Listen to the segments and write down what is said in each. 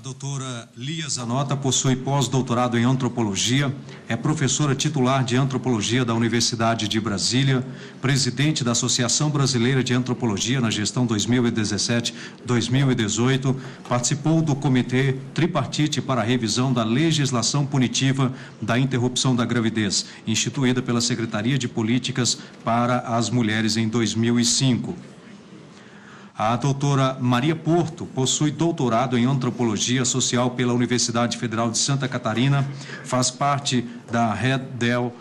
A doutora Lia Zanota possui pós-doutorado em antropologia, é professora titular de antropologia da Universidade de Brasília, presidente da Associação Brasileira de Antropologia na gestão 2017-2018, participou do Comitê Tripartite para a Revisão da Legislação Punitiva da Interrupção da Gravidez, instituída pela Secretaria de Políticas para as Mulheres em 2005. A doutora Maria Porto possui doutorado em Antropologia Social pela Universidade Federal de Santa Catarina, faz parte da REDEL,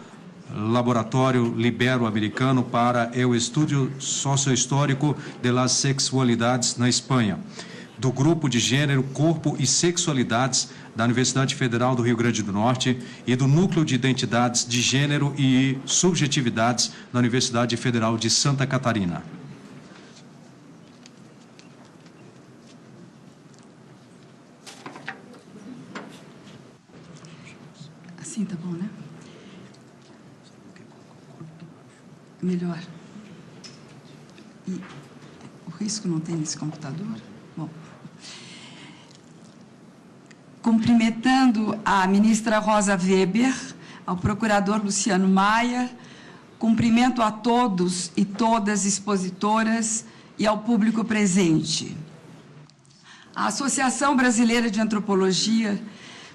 Laboratório Libero-Americano para o Estudo Sociohistórico de las Sexualidades na Espanha, do Grupo de Gênero, Corpo e Sexualidades da Universidade Federal do Rio Grande do Norte e do Núcleo de Identidades de Gênero e Subjetividades da Universidade Federal de Santa Catarina. Assim tá bom, né? Melhor. E o risco não tem nesse computador? Bom. Cumprimentando a ministra Rosa Weber, ao procurador Luciano Maia, cumprimento a todos e todas expositoras e ao público presente. A Associação Brasileira de Antropologia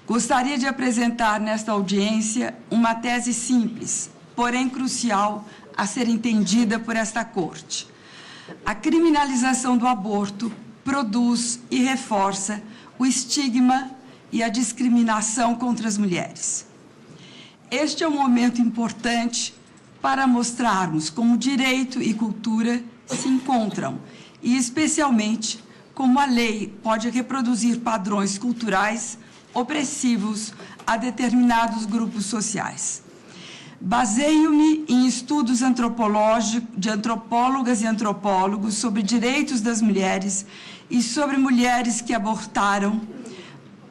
gostaria de apresentar nesta audiência uma tese simples, porém crucial, a ser entendida por esta Corte. A criminalização do aborto produz e reforça o estigma e a discriminação contra as mulheres. Este é um momento importante para mostrarmos como direito e cultura se encontram e, especialmente, como a lei pode reproduzir padrões culturais opressivos a determinados grupos sociais. Baseio-me em estudos antropológicos de antropólogas e antropólogos sobre direitos das mulheres e sobre mulheres que abortaram,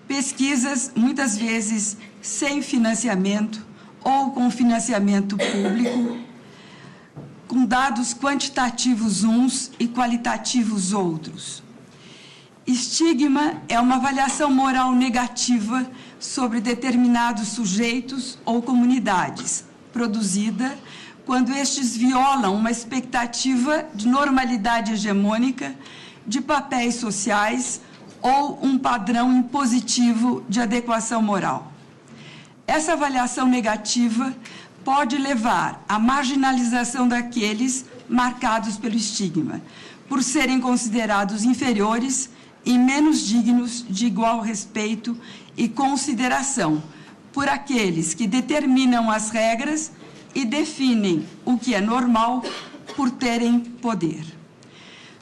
pesquisas muitas vezes sem financiamento ou com financiamento público, com dados quantitativos uns e qualitativos outros. Estigma é uma avaliação moral negativa sobre determinados sujeitos ou comunidades, produzida quando estes violam uma expectativa de normalidade hegemônica, de papéis sociais ou um padrão impositivo de adequação moral. Essa avaliação negativa pode levar à marginalização daqueles marcados pelo estigma, por serem considerados inferiores e menos dignos de igual respeito e consideração por aqueles que determinam as regras e definem o que é normal por terem poder.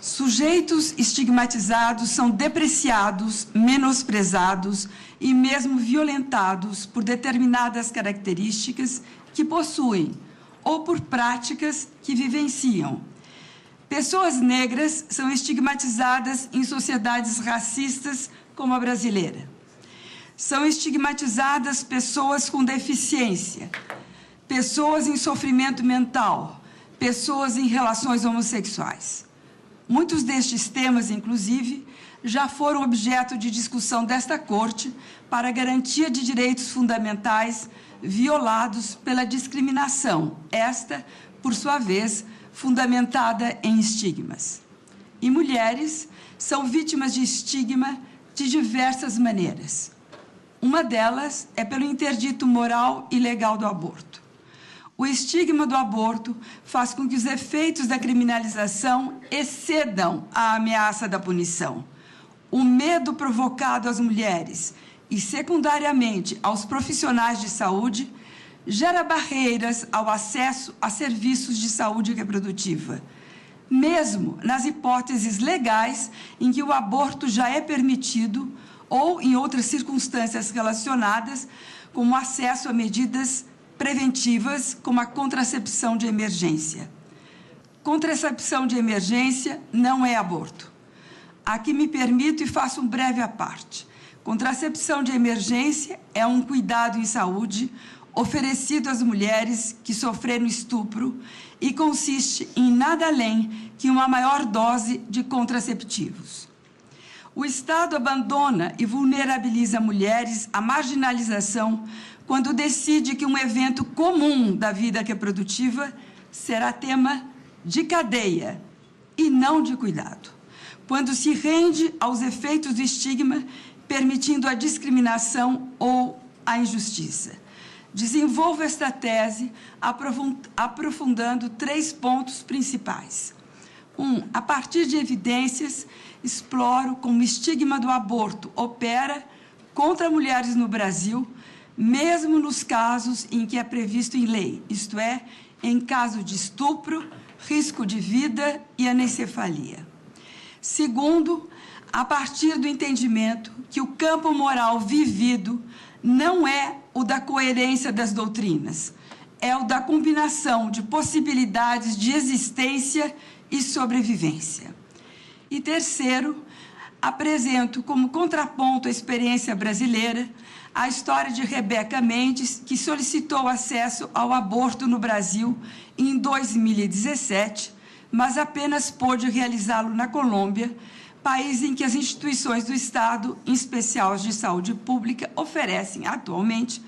Sujeitos estigmatizados são depreciados, menosprezados e mesmo violentados por determinadas características que possuem ou por práticas que vivenciam. Pessoas negras são estigmatizadas em sociedades racistas como a brasileira. São estigmatizadas pessoas com deficiência, pessoas em sofrimento mental, pessoas em relações homossexuais. Muitos destes temas, inclusive, já foram objeto de discussão desta Corte para a garantia de direitos fundamentais violados pela discriminação, esta, por sua vez, fundamentada em estigmas. E mulheres são vítimas de estigma de diversas maneiras. Uma delas é pelo interdito moral e legal do aborto. O estigma do aborto faz com que os efeitos da criminalização excedam a ameaça da punição. O medo provocado às mulheres e, secundariamente, aos profissionais de saúde gera barreiras ao acesso a serviços de saúde reprodutiva, mesmo nas hipóteses legais em que o aborto já é permitido ou em outras circunstâncias relacionadas, como acesso a medidas preventivas, como a contracepção de emergência. Contracepção de emergência não é aborto. Aqui me permito e faço um breve à parte. Contracepção de emergência é um cuidado em saúde oferecido às mulheres que sofreram estupro e consiste em nada além que uma maior dose de contraceptivos. O Estado abandona e vulnerabiliza mulheres à marginalização quando decide que um evento comum da vida reprodutiva será tema de cadeia e não de cuidado. Quando se rende aos efeitos do estigma, permitindo a discriminação ou a injustiça. Desenvolvo esta tese aprofundando 3 pontos principais. 1. A partir de evidências, exploro como o estigma do aborto opera contra mulheres no Brasil, mesmo nos casos em que é previsto em lei, isto é, em caso de estupro, risco de vida e anencefalia. Segundo, a partir do entendimento que o campo moral vivido não é o da coerência das doutrinas, é o da combinação de possibilidades de existência e sobrevivência. E terceiro, apresento como contraponto à experiência brasileira a história de Rebeca Mendes, que solicitou acesso ao aborto no Brasil em 2017, mas apenas pôde realizá-lo na Colômbia, país em que as instituições do Estado, em especial as de saúde pública, oferecem atualmente,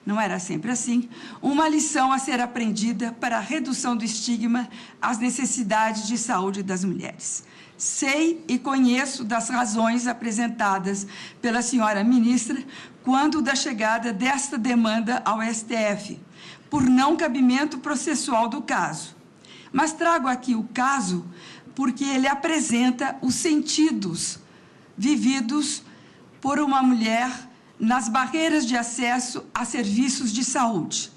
não era sempre assim, uma lição a ser aprendida para a redução do estigma às necessidades de saúde das mulheres. Sei e conheço das razões apresentadas pela senhora ministra quando da chegada desta demanda ao STF, por não cabimento processual do caso. Mas trago aqui o caso porque ele apresenta os sentidos vividos por uma mulher nas barreiras de acesso a serviços de saúde,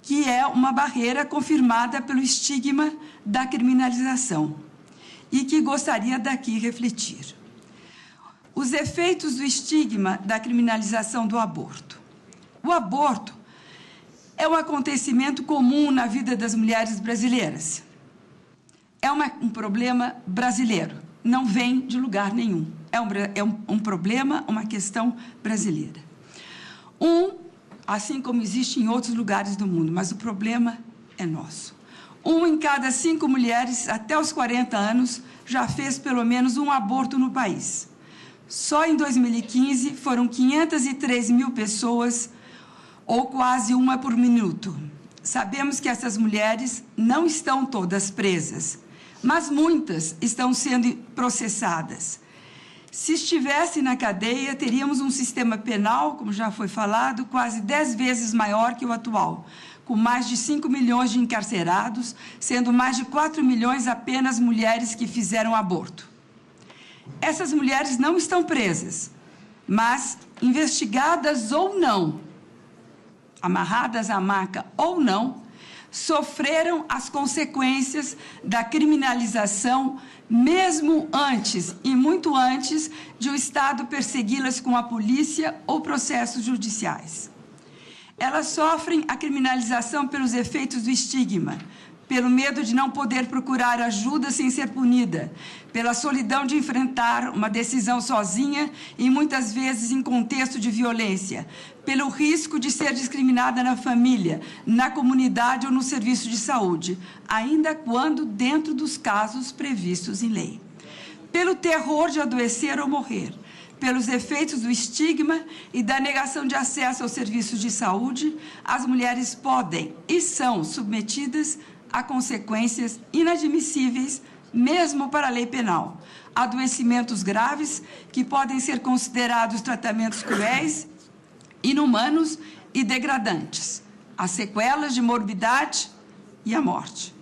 que é uma barreira confirmada pelo estigma da criminalização e que gostaria daqui refletir. Os efeitos do estigma da criminalização do aborto. O aborto é um acontecimento comum na vida das mulheres brasileiras. É um problema brasileiro, não vem de lugar nenhum. É um problema, uma questão brasileira. Assim como existe em outros lugares do mundo, mas o problema é nosso. 1 em cada 5 mulheres até os 40 anos já fez pelo menos um aborto no país. Só em 2015 foram 503 mil pessoas, ou quase uma por minuto. Sabemos que essas mulheres não estão todas presas, mas muitas estão sendo processadas. Se estivesse na cadeia, teríamos um sistema penal, como já foi falado, quase 10 vezes maior que o atual, com mais de 5 milhões de encarcerados, sendo mais de 4 milhões apenas mulheres que fizeram aborto. Essas mulheres não estão presas, mas investigadas ou não, amarradas à maca ou não, sofreram as consequências da criminalização mesmo antes e muito antes de o Estado persegui-las com a polícia ou processos judiciais. Elas sofrem a criminalização pelos efeitos do estigma, pelo medo de não poder procurar ajuda sem ser punida, pela solidão de enfrentar uma decisão sozinha e muitas vezes em contexto de violência, pelo risco de ser discriminada na família, na comunidade ou no serviço de saúde, ainda quando dentro dos casos previstos em lei. Pelo terror de adoecer ou morrer, pelos efeitos do estigma e da negação de acesso aos serviços de saúde, as mulheres podem e são submetidas a consequências inadmissíveis, mesmo para a lei penal. Adoecimentos graves que podem ser considerados tratamentos cruéis, inumanos e degradantes. As sequelas de morbidade e a morte.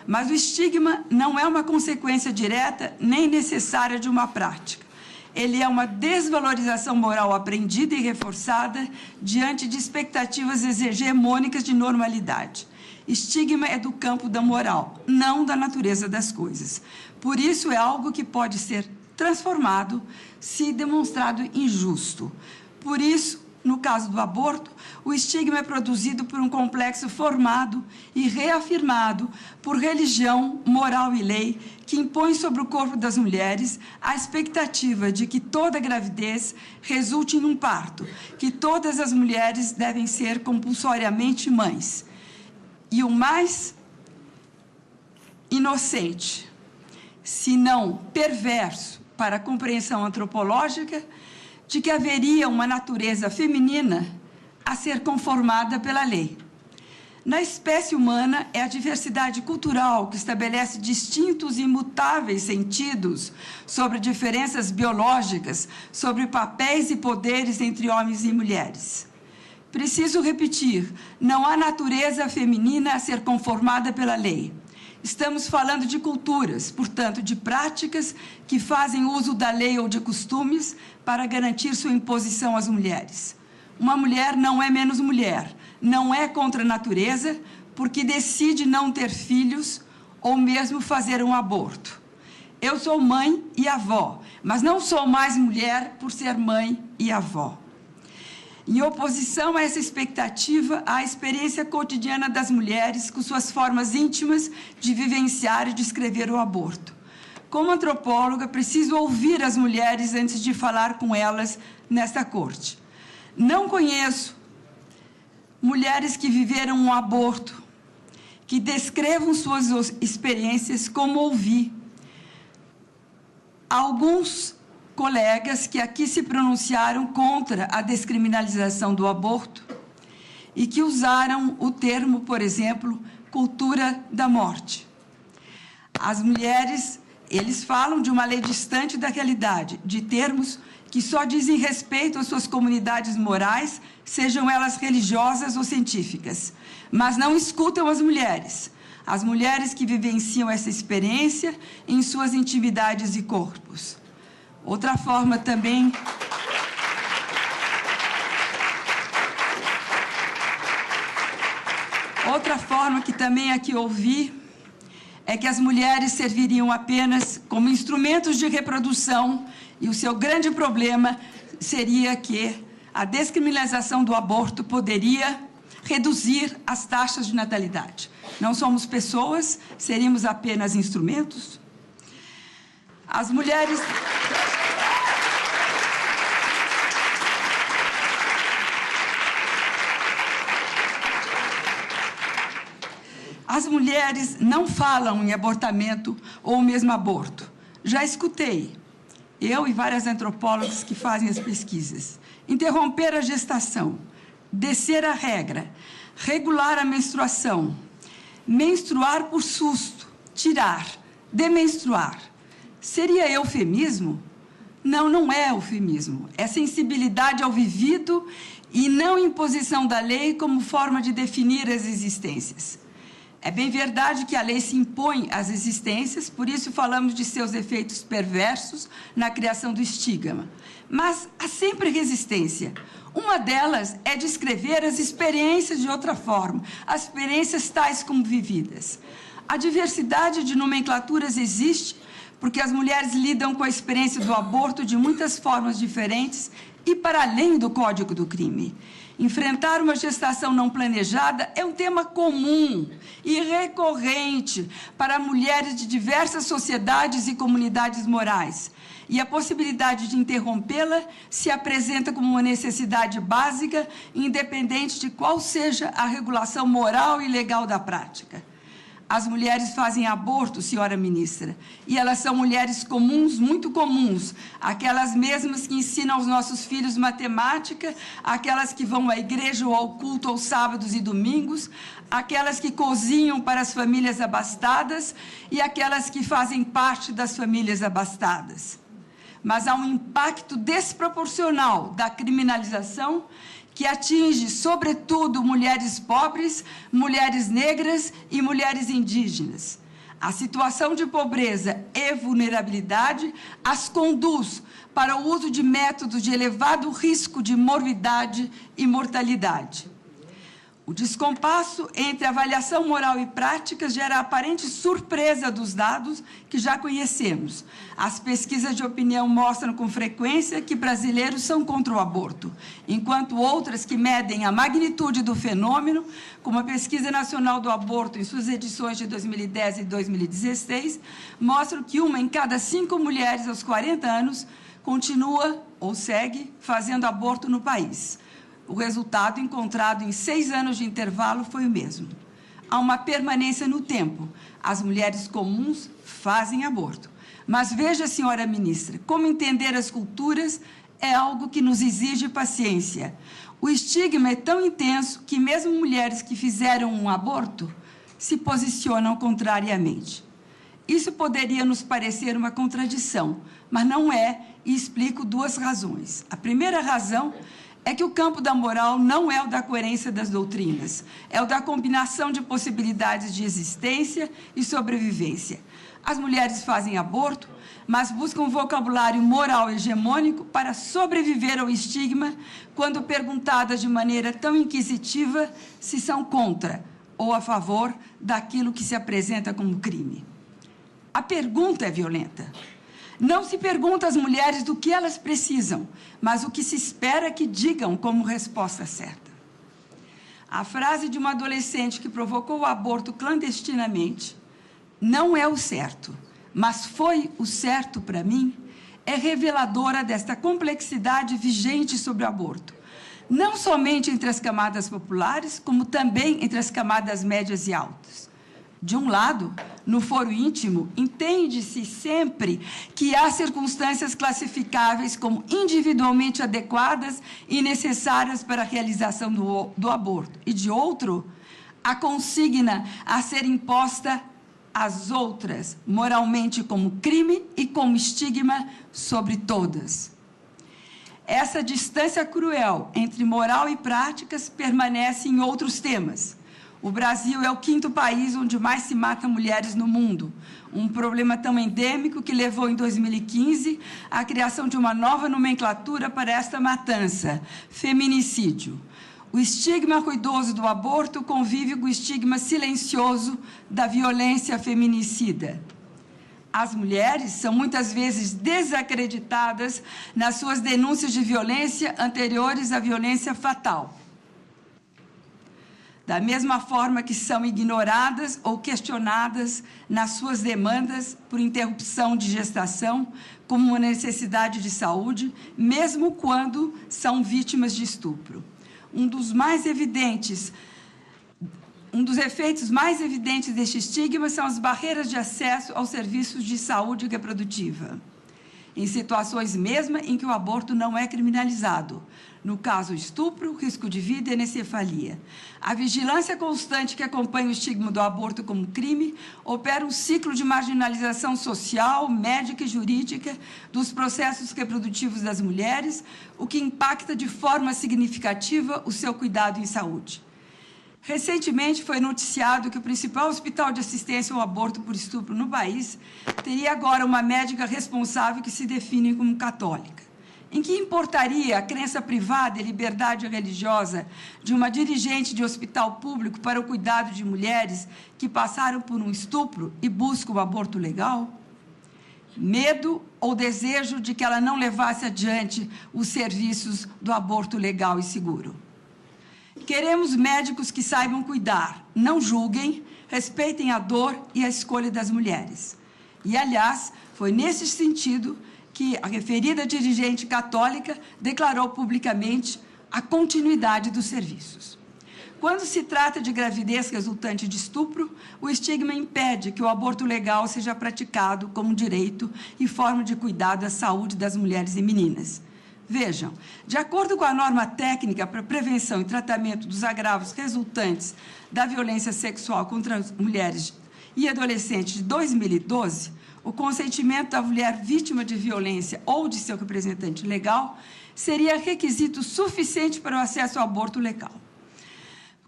Mas o estigma não é uma consequência direta nem necessária de uma prática. Ele é uma desvalorização moral aprendida e reforçada diante de expectativas hegemônicas de normalidade. Estigma é do campo da moral, não da natureza das coisas. Por isso, é algo que pode ser transformado se demonstrado injusto. Por isso, no caso do aborto, o estigma é produzido por um complexo formado e reafirmado por religião, moral e lei, que impõe sobre o corpo das mulheres a expectativa de que toda gravidez resulte em um parto, que todas as mulheres devem ser compulsoriamente mães. E o mais inocente, se não perverso, para a compreensão antropológica de que haveria uma natureza feminina a ser conformada pela lei. Na espécie humana, é a diversidade cultural que estabelece distintos e imutáveis sentidos sobre diferenças biológicas, sobre papéis e poderes entre homens e mulheres. Preciso repetir, não há natureza feminina a ser conformada pela lei. Estamos falando de culturas, portanto, de práticas que fazem uso da lei ou de costumes para garantir sua imposição às mulheres. Uma mulher não é menos mulher, não é contra a natureza, porque decide não ter filhos ou mesmo fazer um aborto. Eu sou mãe e avó, mas não sou mais mulher por ser mãe e avó. Em oposição a essa expectativa, há a experiência cotidiana das mulheres com suas formas íntimas de vivenciar e descrever o aborto. Como antropóloga, preciso ouvir as mulheres antes de falar com elas nesta corte. Não conheço mulheres que viveram um aborto, que descrevam suas experiências como ouvi. Alguns colegas que aqui se pronunciaram contra a descriminalização do aborto e que usaram o termo, por exemplo, cultura da morte. As mulheres, eles falam de uma lei distante da realidade, de termos que só dizem respeito às suas comunidades morais, sejam elas religiosas ou científicas, mas não escutam as mulheres que vivenciam essa experiência em suas intimidades e corpos. Outra forma também que também aqui ouvi é que as mulheres serviriam apenas como instrumentos de reprodução e o seu grande problema seria que a descriminalização do aborto poderia reduzir as taxas de natalidade. Não somos pessoas, seríamos apenas instrumentos. As mulheres não falam em abortamento ou mesmo aborto. Já escutei, eu e várias antropólogas que fazem as pesquisas, interromper a gestação, descer a regra, regular a menstruação, menstruar por susto, tirar, demenstruar. Seria eufemismo? Não, não é eufemismo. É sensibilidade ao vivido e não imposição da lei como forma de definir as existências. É bem verdade que a lei se impõe às existências, por isso falamos de seus efeitos perversos na criação do estigma. Mas há sempre resistência. Uma delas é descrever as experiências de outra forma, as experiências tais como vividas. A diversidade de nomenclaturas existe porque as mulheres lidam com a experiência do aborto de muitas formas diferentes e para além do Código do Crime. Enfrentar uma gestação não planejada é um tema comum e recorrente para mulheres de diversas sociedades e comunidades morais. E a possibilidade de interrompê-la se apresenta como uma necessidade básica, independente de qual seja a regulação moral e legal da prática. As mulheres fazem aborto, senhora ministra, e elas são mulheres comuns, muito comuns, aquelas mesmas que ensinam aos nossos filhos matemática, aquelas que vão à igreja ou ao culto aos sábados e domingos, aquelas que cozinham para as famílias abastadas e aquelas que fazem parte das famílias abastadas. Mas há um impacto desproporcional da criminalização que atinge, sobretudo, mulheres pobres, mulheres negras e mulheres indígenas. A situação de pobreza e vulnerabilidade as conduz para o uso de métodos de elevado risco de morbidade e mortalidade. O descompasso entre avaliação moral e práticas gera a aparente surpresa dos dados que já conhecemos. As pesquisas de opinião mostram com frequência que brasileiros são contra o aborto, enquanto outras que medem a magnitude do fenômeno, como a Pesquisa Nacional do Aborto em suas edições de 2010 e 2016, mostram que 1 em cada 5 mulheres aos 40 anos continua ou segue fazendo aborto no país. O resultado encontrado em 6 anos de intervalo foi o mesmo. Há uma permanência no tempo. As mulheres comuns fazem aborto, Mas veja, senhora ministra, como entender as culturas é algo que nos exige paciência. O estigma é tão intenso que mesmo mulheres que fizeram um aborto se posicionam contrariamente. Isso poderia nos parecer uma contradição, mas não é, e explico duas razões. A primeira razão é que o campo da moral não é o da coerência das doutrinas, é o da combinação de possibilidades de existência e sobrevivência. As mulheres fazem aborto, mas buscam um vocabulário moral hegemônico para sobreviver ao estigma quando perguntadas de maneira tão inquisitiva se são contra ou a favor daquilo que se apresenta como crime. A pergunta é violenta. Não se pergunta às mulheres do que elas precisam, mas o que se espera que digam como resposta certa. A frase de uma adolescente que provocou o aborto clandestinamente, não é o certo, mas foi o certo para mim, é reveladora desta complexidade vigente sobre o aborto, não somente entre as camadas populares, como também entre as camadas médias e altas. De um lado, no foro íntimo, entende-se sempre que há circunstâncias classificáveis como individualmente adequadas e necessárias para a realização do aborto. E, de outro, a consigna a ser imposta às outras, moralmente como crime e como estigma sobre todas. Essa distância cruel entre moral e práticas permanece em outros temas. O Brasil é o 5º país onde mais se mata mulheres no mundo, um problema tão endêmico que levou, em 2015, à criação de uma nova nomenclatura para esta matança, feminicídio. O estigma ruidoso do aborto convive com o estigma silencioso da violência feminicida. As mulheres são muitas vezes desacreditadas nas suas denúncias de violência anteriores à violência fatal. Da mesma forma que são ignoradas ou questionadas nas suas demandas por interrupção de gestação, como uma necessidade de saúde, mesmo quando são vítimas de estupro. Um dos efeitos mais evidentes deste estigma são as barreiras de acesso aos serviços de saúde reprodutiva, em situações mesmo em que o aborto não é criminalizado. No caso, estupro, risco de vida e anencefalia. A vigilância constante que acompanha o estigma do aborto como crime opera um ciclo de marginalização social, médica e jurídica dos processos reprodutivos das mulheres, o que impacta de forma significativa o seu cuidado em saúde. Recentemente foi noticiado que o principal hospital de assistência ao aborto por estupro no país teria agora uma médica responsável que se define como católica. Em que importaria a crença privada e liberdade religiosa de uma dirigente de hospital público para o cuidado de mulheres que passaram por um estupro e buscam o aborto legal? Medo ou desejo de que ela não levasse adiante os serviços do aborto legal e seguro? Queremos médicos que saibam cuidar, não julguem, respeitem a dor e a escolha das mulheres. E, aliás, foi nesse sentido que a referida dirigente católica declarou publicamente a continuidade dos serviços. Quando se trata de gravidez resultante de estupro, o estigma impede que o aborto legal seja praticado como direito e forma de cuidado à saúde das mulheres e meninas. Vejam, de acordo com a norma técnica para prevenção e tratamento dos agravos resultantes da violência sexual contra as mulheres e adolescentes de 2012, o consentimento da mulher vítima de violência ou de seu representante legal seria requisito suficiente para o acesso ao aborto legal.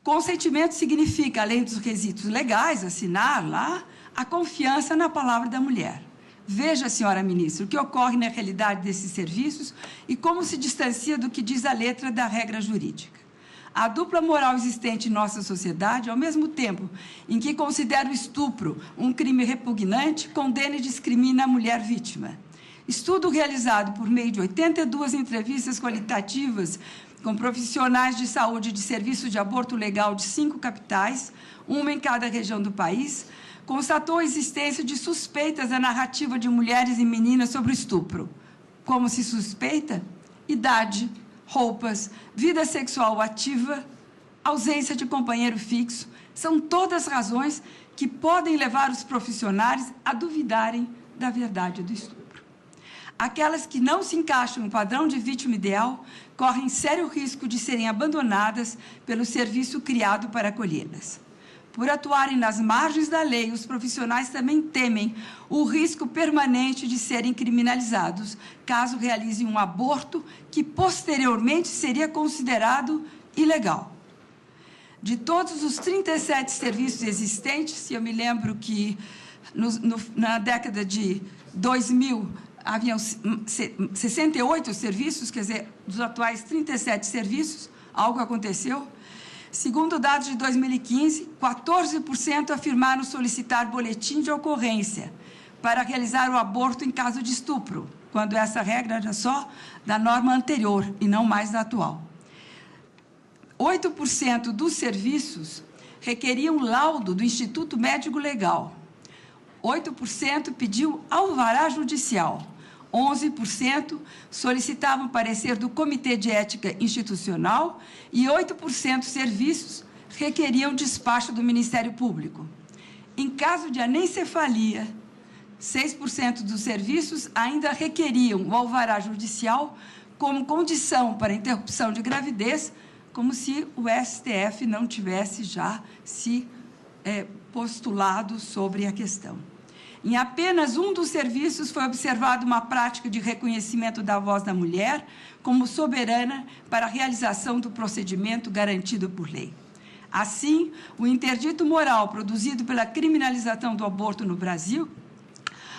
Consentimento significa, além dos requisitos legais, assinar lá, a confiança na palavra da mulher. Veja, senhora ministra, o que ocorre na realidade desses serviços e como se distancia do que diz a letra da regra jurídica. A dupla moral existente em nossa sociedade, ao mesmo tempo em que considera o estupro um crime repugnante, condena e discrimina a mulher vítima. Estudo realizado por meio de 82 entrevistas qualitativas com profissionais de saúde de serviços de aborto legal de 5 capitais, uma em cada região do país, constatou a existência de suspeitas da narrativa de mulheres e meninas sobre o estupro. Como se suspeita? Idade, roupas, vida sexual ativa, ausência de companheiro fixo, são todas razões que podem levar os profissionais a duvidarem da verdade do estupro. Aquelas que não se encaixam no padrão de vítima ideal correm sério risco de serem abandonadas pelo serviço criado para acolhê-las. Por atuarem nas margens da lei, os profissionais também temem o risco permanente de serem criminalizados, caso realizem um aborto que posteriormente seria considerado ilegal. De todos os 37 serviços existentes, eu me lembro que na década de 2000 haviam 68 serviços, quer dizer, dos atuais 37 serviços, algo aconteceu. Segundo dados de 2015, 14% afirmaram solicitar boletim de ocorrência para realizar o aborto em caso de estupro, quando essa regra era só da norma anterior e não mais da atual. 8% dos serviços requeriam laudo do Instituto Médico Legal. 8% pediu alvará judicial. 11% solicitavam parecer do Comitê de Ética Institucional e 8% dos serviços requeriam despacho do Ministério Público. Em caso de anencefalia, 6% dos serviços ainda requeriam o alvará judicial como condição para interrupção de gravidez, como se o STF não tivesse já se postulado sobre a questão. Em apenas um dos serviços foi observada uma prática de reconhecimento da voz da mulher como soberana para a realização do procedimento garantido por lei. Assim, o interdito moral produzido pela criminalização do aborto no Brasil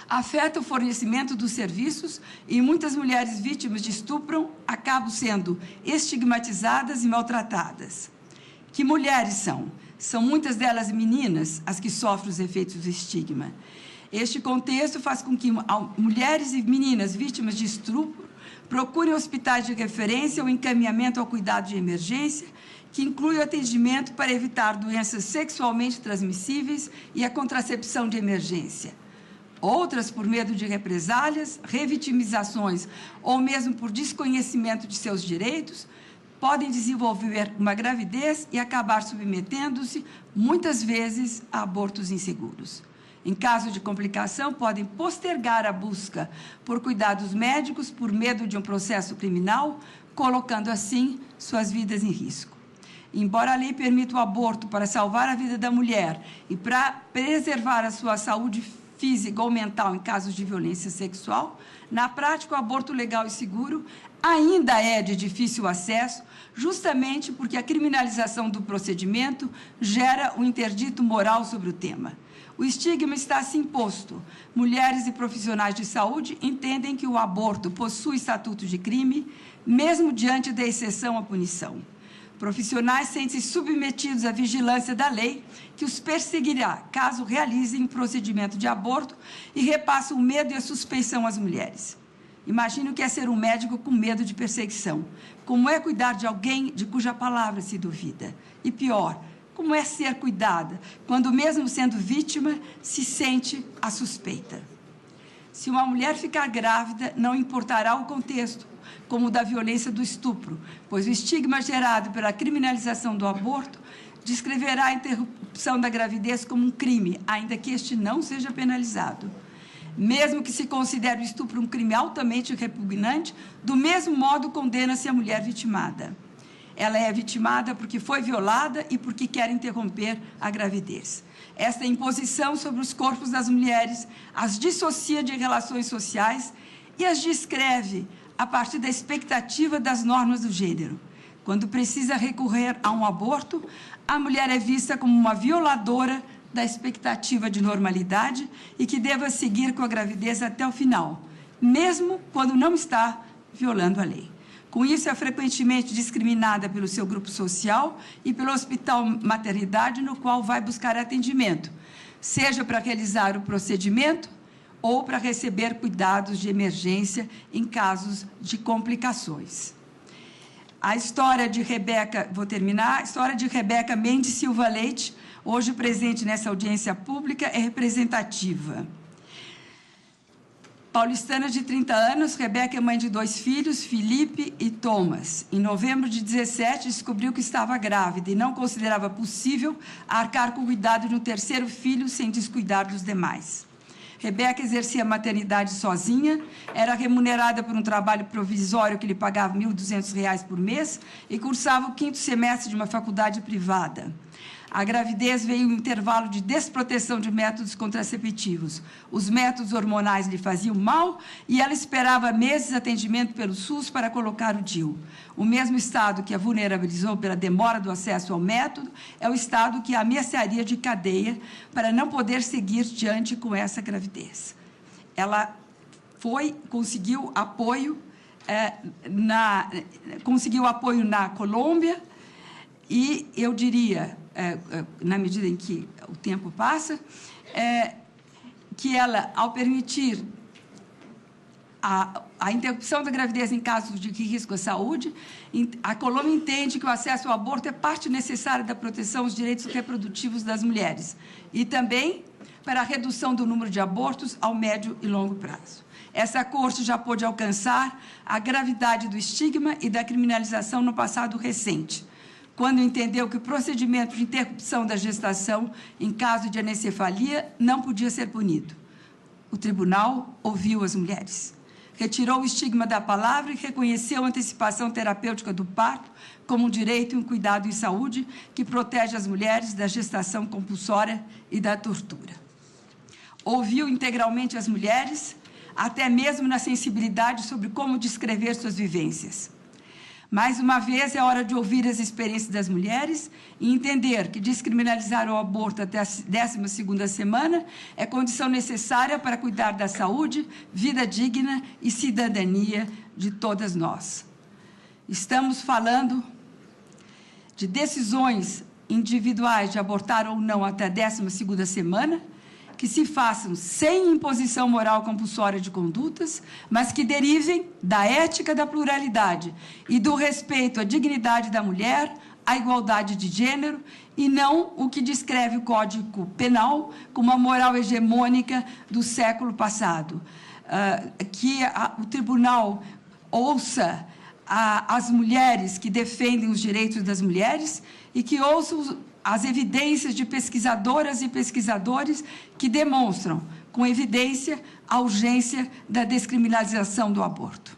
afeta o fornecimento dos serviços e muitas mulheres vítimas de estupro acabam sendo estigmatizadas e maltratadas. Que mulheres são? São muitas delas meninas as que sofrem os efeitos do estigma. Este contexto faz com que mulheres e meninas vítimas de estupro procurem hospitais de referência ou encaminhamento ao cuidado de emergência, que inclui o atendimento para evitar doenças sexualmente transmissíveis e a contracepção de emergência. Outras, por medo de represálias, revitimizações ou mesmo por desconhecimento de seus direitos, podem desenvolver uma gravidez e acabar submetendo-se, muitas vezes, a abortos inseguros. Em caso de complicação, podem postergar a busca por cuidados médicos por medo de um processo criminal, colocando, assim, suas vidas em risco. Embora a lei permita o aborto para salvar a vida da mulher e para preservar a sua saúde física ou mental em casos de violência sexual, na prática, o aborto legal e seguro ainda é de difícil acesso, justamente porque a criminalização do procedimento gera um interdito moral sobre o tema. O estigma está assim posto. Mulheres e profissionais de saúde entendem que o aborto possui estatuto de crime, mesmo diante da exceção à punição. Profissionais sentem-se submetidos à vigilância da lei, que os perseguirá caso realizem um procedimento de aborto e repassam o medo e a suspeição às mulheres. Imagine o que é ser um médico com medo de perseguição. Como é cuidar de alguém de cuja palavra se duvida. E pior, como é ser cuidada, quando mesmo sendo vítima, se sente a suspeita. Se uma mulher ficar grávida, não importará o contexto, como o da violência do estupro, pois o estigma gerado pela criminalização do aborto descreverá a interrupção da gravidez como um crime, ainda que este não seja penalizado. Mesmo que se considere o estupro um crime altamente repugnante, do mesmo modo condena-se a mulher vitimada. Ela é vitimada porque foi violada e porque quer interromper a gravidez. Esta imposição sobre os corpos das mulheres as dissocia de relações sociais e as descreve a partir da expectativa das normas do gênero. Quando precisa recorrer a um aborto, a mulher é vista como uma violadora da expectativa de normalidade e que deva seguir com a gravidez até o final, mesmo quando não está violando a lei. Com isso, é frequentemente discriminada pelo seu grupo social e pelo hospital maternidade no qual vai buscar atendimento, seja para realizar o procedimento ou para receber cuidados de emergência em casos de complicações. A história de Rebeca, vou terminar, a história de Rebeca Mendes Silva Leite, hoje presente nessa audiência pública, é representativa. Paulistana de 30 anos, Rebeca é mãe de 2 filhos, Felipe e Thomas. Em novembro de 17, descobriu que estava grávida e não considerava possível arcar com o cuidado de um terceiro filho sem descuidar dos demais. Rebeca exercia a maternidade sozinha, era remunerada por um trabalho provisório que lhe pagava R$ 1.200 por mês e cursava o 5º semestre de uma faculdade privada. A gravidez veio em um intervalo de desproteção de métodos contraceptivos. Os métodos hormonais lhe faziam mal e ela esperava meses de atendimento pelo SUS para colocar o DIU. O mesmo estado que a vulnerabilizou pela demora do acesso ao método é o estado que a ameaçaria de cadeia para não poder seguir diante com essa gravidez. Ela conseguiu apoio na Colômbia e, eu diria, na medida em que o tempo passa, que ela, ao permitir a interrupção da gravidez em casos de risco à saúde, a Colômbia entende que o acesso ao aborto é parte necessária da proteção aos direitos reprodutivos das mulheres e também para a redução do número de abortos ao médio e longo prazo. Essa corte já pôde alcançar a gravidade do estigma e da criminalização no passado recente, quando entendeu que o procedimento de interrupção da gestação em caso de anencefalia não podia ser punido. O tribunal ouviu as mulheres, retirou o estigma da palavra e reconheceu a antecipação terapêutica do parto como um direito e um cuidado em saúde que protege as mulheres da gestação compulsória e da tortura. Ouviu integralmente as mulheres, até mesmo na sensibilidade sobre como descrever suas vivências. Mais uma vez, é hora de ouvir as experiências das mulheres e entender que descriminalizar o aborto até a 12ª semana é condição necessária para cuidar da saúde, vida digna e cidadania de todas nós. Estamos falando de decisões individuais de abortar ou não até a 12ª semana, que se façam sem imposição moral compulsória de condutas, mas que derivem da ética da pluralidade e do respeito à dignidade da mulher, à igualdade de gênero, e não o que descreve o Código Penal como a moral hegemônica do século passado. Que o tribunal ouça as mulheres que defendem os direitos das mulheres e que ouça as evidências de pesquisadoras e pesquisadores que demonstram, com evidência, a urgência da descriminalização do aborto.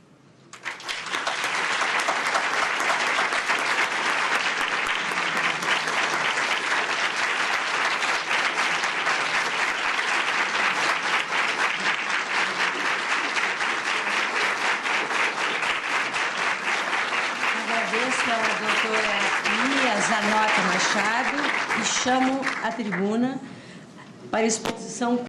Agradeço à doutora Lia Zanota Machado e chamo a tribuna para exposição